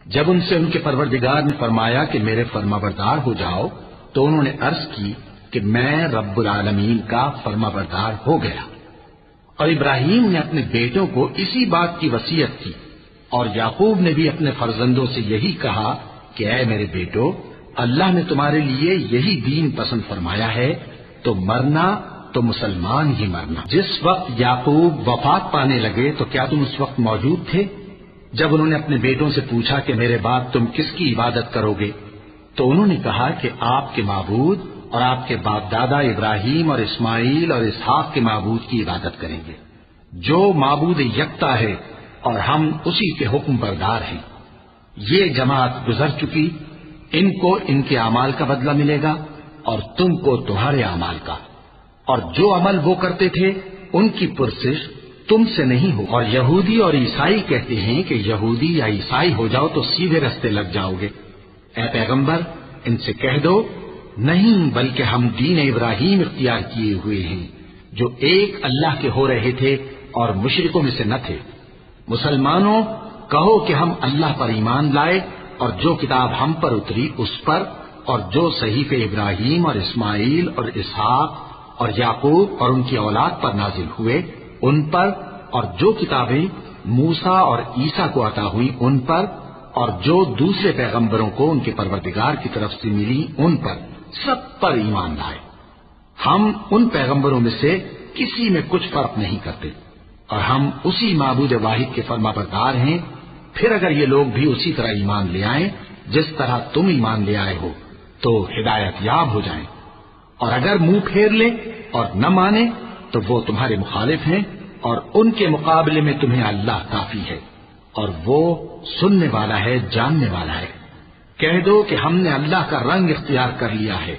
جب ان سے ان کے پروردگار نے فرمایا کہ میرے فرمانبردار ہو جاؤ تو انہوں نے عرض کی کہ میں رب العالمین کا فرمانبردار ہو گیا۔ اور ابراہیم نے اپنے بیٹوں کو اسی بات کی وصیت کی، اور یعقوب نے بھی اپنے فرزندوں سے یہی کہا کہ اے میرے بیٹو، اللہ نے تمہارے لیے یہی دین پسند فرمایا ہے، تو مرنا تو مسلمان ہی مرنا۔ جس وقت یعقوب وفات پانے لگے تو کیا تم اس وقت موجود تھے جب انہوں نے اپنے بیٹوں سے پوچھا کہ میرے بعد تم کس کی عبادت کرو گے؟ تو انہوں نے کہا کہ آپ کے معبود اور آپ کے باپ دادا ابراہیم اور اسماعیل اور اسحاق کے معبود کی عبادت کریں گے، جو معبود یکتا ہے اور ہم اسی کے حکم بردار ہیں۔ یہ جماعت گزر چکی، ان کو ان کے اعمال کا بدلہ ملے گا اور تم کو تمہارے اعمال کا، اور جو عمل وہ کرتے تھے ان کی پرسش تم سے نہیں ہو۔ اور یہودی اور عیسائی کہتے ہیں کہ یہودی یا عیسائی ہو جاؤ تو سیدھے رستے لگ جاؤ گے۔ اے پیغمبر، ان سے کہہ دو نہیں، بلکہ ہم دین ابراہیم اختیار کیے ہوئے ہیں جو ایک اللہ کے ہو رہے تھے اور مشرکوں میں سے نہ تھے۔ مسلمانوں، کہو کہ ہم اللہ پر ایمان لائے اور جو کتاب ہم پر اتری اس پر، اور جو صحیفے ابراہیم اور اسماعیل اور اسحاق اور یعقوب اور ان کی اولاد پر نازل ہوئے ان پر، اور جو کتابیں موسیٰ اور عیسیٰ کو عطا ہوئی ان پر، اور جو دوسرے پیغمبروں کو ان کے پروردگار کی طرف سے ملی ان پر، سب پر ایمان لائے۔ ہم ان پیغمبروں میں سے کسی میں کچھ فرق نہیں کرتے، اور ہم اسی معبود واحد کے فرمانبردار ہیں۔ پھر اگر یہ لوگ بھی اسی طرح ایمان لے آئیں جس طرح تم ایمان لے آئے ہو تو ہدایت یاب ہو جائیں، اور اگر منہ پھیر لیں اور نہ مانے تو وہ تمہارے مخالف ہیں، اور ان کے مقابلے میں تمہیں اللہ کافی ہے، اور وہ سننے والا ہے، جاننے والا ہے۔ کہہ دو کہ ہم نے اللہ کا رنگ اختیار کر لیا ہے،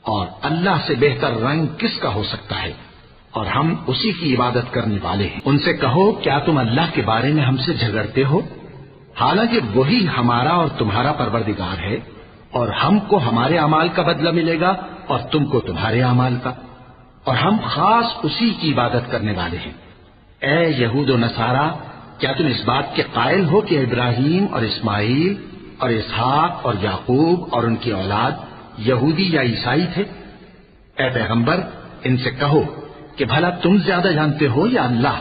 اور اللہ سے بہتر رنگ کس کا ہو سکتا ہے، اور ہم اسی کی عبادت کرنے والے ہیں۔ ان سے کہو کیا تم اللہ کے بارے میں ہم سے جھگڑتے ہو، حالانکہ وہی ہمارا اور تمہارا پروردگار ہے، اور ہم کو ہمارے اعمال کا بدلہ ملے گا اور تم کو تمہارے اعمال کا، اور ہم خاص اسی کی عبادت کرنے والے ہیں۔ اے یہود و نصارا، کیا تم اس بات کے قائل ہو کہ ابراہیم اور اسماعیل اور اسحاق اور یعقوب اور ان کی اولاد یہودی یا عیسائی تھے؟ اے پیغمبر، ان سے کہو کہ بھلا تم زیادہ جانتے ہو یا اللہ؟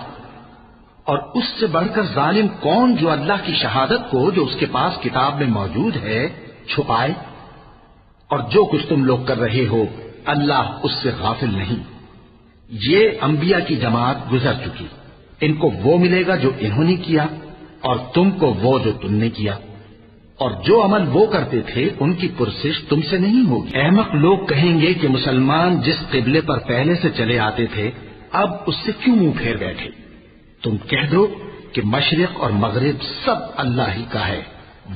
اور اس سے بڑھ کر ظالم کون جو اللہ کی شہادت کو جو اس کے پاس کتاب میں موجود ہے چھپائے؟ اور جو کچھ تم لوگ کر رہے ہو اللہ اس سے غافل نہیں۔ یہ انبیاء کی جماعت گزر چکی، ان کو وہ ملے گا جو انہوں نے کیا، اور تم کو وہ جو تم نے کیا، اور جو عمل وہ کرتے تھے ان کی پرسش تم سے نہیں ہوگی۔ احمق لوگ کہیں گے کہ مسلمان جس قبلے پر پہلے سے چلے آتے تھے اب اس سے کیوں منہ پھیر بیٹھے؟ تم کہہ دو کہ مشرق اور مغرب سب اللہ ہی کا ہے،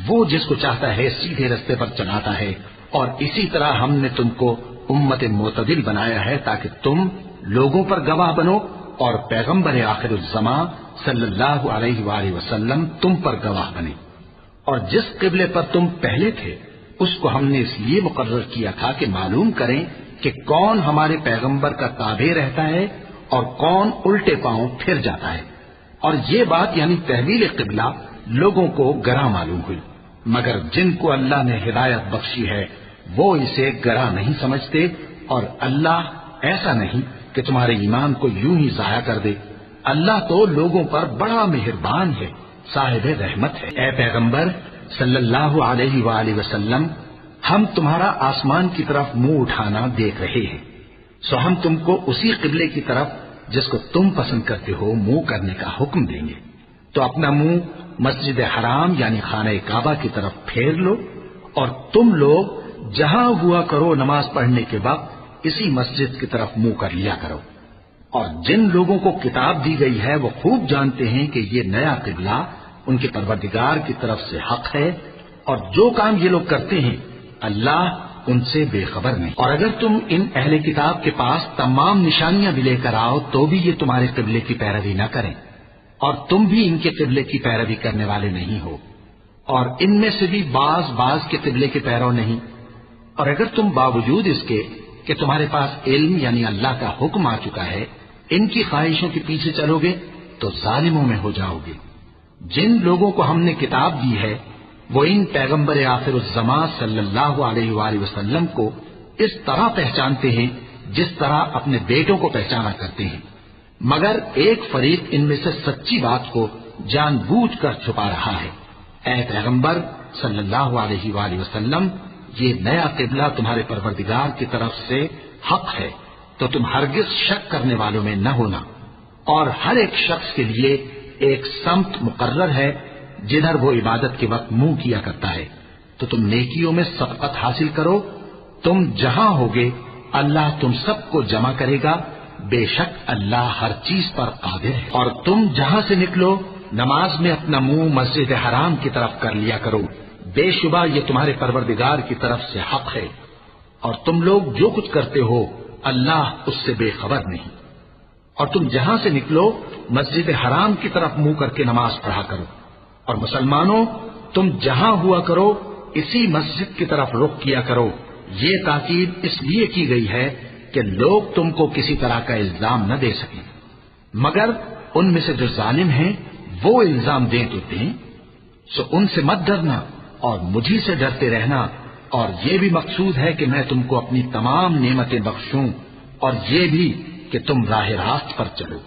وہ جس کو چاہتا ہے سیدھے رستے پر چلاتا ہے، اور اسی طرح ہم نے تم کو امت معتدل بنایا ہے تاکہ تم لوگوں پر گواہ بنو، اور پیغمبر آخر الزمان صلی اللہ علیہ وآلہ وسلم تم پر گواہ بنے۔ اور جس قبلے پر تم پہلے تھے اس کو ہم نے اس لیے مقرر کیا تھا کہ معلوم کریں کہ کون ہمارے پیغمبر کا تابع رہتا ہے اور کون الٹے پاؤں پھر جاتا ہے۔ اور یہ بات یعنی تحویل قبلہ لوگوں کو گراں معلوم ہوئی، مگر جن کو اللہ نے ہدایت بخشی ہے وہ اسے گراں نہیں سمجھتے، اور اللہ ایسا نہیں کہ تمہارے ایمان کو یوں ہی ضائع کر دے۔ اللہ تو لوگوں پر بڑا مہربان ہے، صاحب رحمت ہے۔ اے پیغمبر صلی اللہ علیہ وآلہ وسلم، ہم تمہارا آسمان کی طرف منہ اٹھانا دیکھ رہے ہیں، سو ہم تم کو اسی قبلے کی طرف جس کو تم پسند کرتے ہو منہ کرنے کا حکم دیں گے۔ تو اپنا منہ مسجد حرام یعنی خانہ کعبہ کی طرف پھیر لو، اور تم لوگ جہاں ہوا کرو نماز پڑھنے کے وقت اسی مسجد کی طرف منہ کر لیا کرو۔ اور جن لوگوں کو کتاب دی گئی ہے وہ خوب جانتے ہیں کہ یہ نیا قبلہ ان کے پروردگار کی طرف سے حق ہے، اور جو کام یہ لوگ کرتے ہیں اللہ ان سے بے خبر نہیں۔ اور اگر تم ان اہل کتاب کے پاس تمام نشانیاں بھی لے کر آؤ تو بھی یہ تمہارے قبلے کی پیروی نہ کریں، اور تم بھی ان کے قبلے کی پیروی کرنے والے نہیں ہو، اور ان میں سے بھی بعض کے قبلے کے پیرو نہیں۔ اور اگر تم باوجود اس کے کہ تمہارے پاس علم یعنی اللہ کا حکم آ چکا ہے ان کی خواہشوں کے پیچھے چلو گے تو ظالموں میں ہو جاؤ گے۔ جن لوگوں کو ہم نے کتاب دی ہے وہ ان پیغمبر آخر الزمان صلی اللہ علیہ وآلہ وسلم کو اس طرح پہچانتے ہیں جس طرح اپنے بیٹوں کو پہچانا کرتے ہیں، مگر ایک فریق ان میں سے سچی بات کو جان بوجھ کر چھپا رہا ہے۔ اے پیغمبر صلی اللہ علیہ وآلہ وسلم، یہ نیا قبلہ تمہارے پروردگار کی طرف سے حق ہے، تو تم ہرگز شک کرنے والوں میں نہ ہونا، اور ہر ایک شخص کے لیے ایک سمت مقرر ہے جدھر وہ عبادت کے وقت منہ کیا کرتا ہے، تو تم نیکیوں میں سبقت حاصل کرو۔ تم جہاں ہوگے اللہ تم سب کو جمع کرے گا، بے شک اللہ ہر چیز پر قادر ہے۔ اور تم جہاں سے نکلو نماز میں اپنا منہ مسجد حرام کی طرف کر لیا کرو، بے شبہ یہ تمہارے پروردگار کی طرف سے حق ہے، اور تم لوگ جو کچھ کرتے ہو اللہ اس سے بے خبر نہیں۔ اور تم جہاں سے نکلو مسجد حرام کی طرف منہ کر کے نماز پڑھا کرو، اور مسلمانوں تم جہاں ہوا کرو اسی مسجد کی طرف رخ کیا کرو۔ یہ تاکید اس لیے کی گئی ہے کہ لوگ تم کو کسی طرح کا الزام نہ دے سکیں، مگر ان میں سے جو ظالم ہیں وہ الزام دیں تو دیں، سو ان سے مت ڈرنا اور مجھی سے ڈرتے رہنا، اور یہ بھی مقصود ہے کہ میں تم کو اپنی تمام نعمتیں بخشوں، اور یہ بھی کہ تم راہ راست پر چلو۔